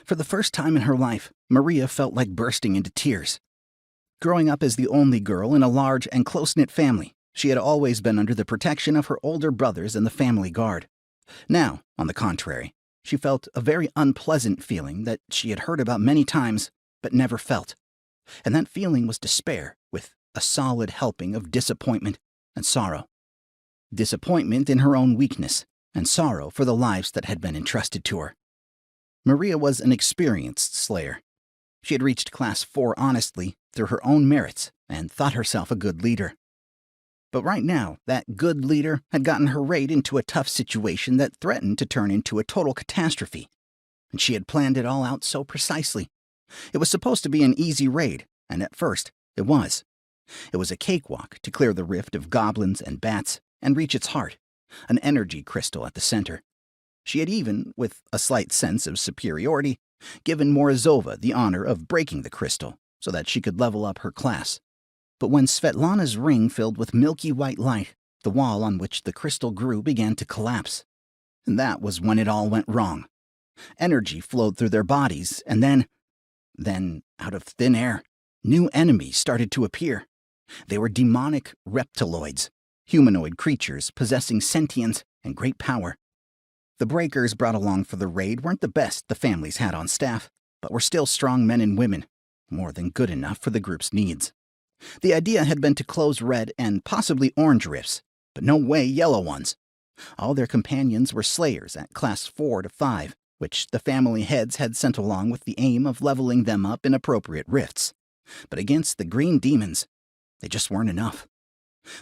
For the first time in her life, Maria felt like bursting into tears. Growing up as the only girl in a large and close-knit family, she had always been under the protection of her older brothers and the family guard. Now, on the contrary, she felt a very unpleasant feeling that she had heard about many times but never felt. And that feeling was despair, with a solid helping of disappointment and sorrow. Disappointment in her own weakness, and sorrow for the lives that had been entrusted to her. Maria was an experienced slayer. She had reached Class 4 honestly through her own merits and thought herself a good leader. But right now, that good leader had gotten her raid into a tough situation that threatened to turn into a total catastrophe. And she had planned it all out so precisely. It was supposed to be an easy raid, and at first, it was. It was a cakewalk to clear the rift of goblins and bats and reach its heart, an energy crystal at the center. She had even, with a slight sense of superiority, given Morozova the honor of breaking the crystal so that she could level up her class. But when Svetlana's ring filled with milky white light, the wall on which the crystal grew began to collapse. And that was when it all went wrong. Energy flowed through their bodies, and then, out of thin air, new enemies started to appear. They were demonic reptiloids, humanoid creatures possessing sentience and great power. The breakers brought along for the raid weren't the best the families had on staff, but were still strong men and women, more than good enough for the group's needs. The idea had been to close red and possibly orange rifts, but no way yellow ones. All their companions were slayers at Class 4 to 5, which the family heads had sent along with the aim of leveling them up in appropriate rifts. But against the green demons, they just weren't enough.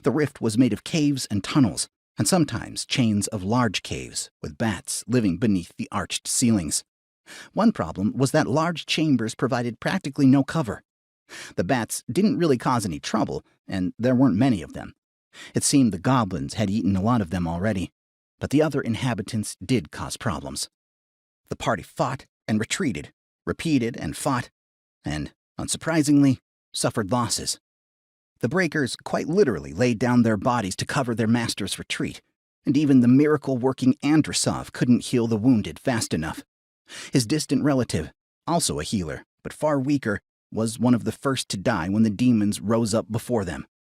The rift was made of caves and tunnels, and sometimes chains of large caves, with bats living beneath the arched ceilings. One problem was that large chambers provided practically no cover. The bats didn't really cause any trouble, and there weren't many of them. It seemed the goblins had eaten a lot of them already, but the other inhabitants did cause problems. The party fought and retreated, repeated and fought, and, unsurprisingly, suffered losses. The breakers quite literally laid down their bodies to cover their master's retreat, and even the miracle-working Androsov couldn't heal the wounded fast enough. His distant relative, also a healer, but far weaker, was one of the first to die when the demons rose up before them.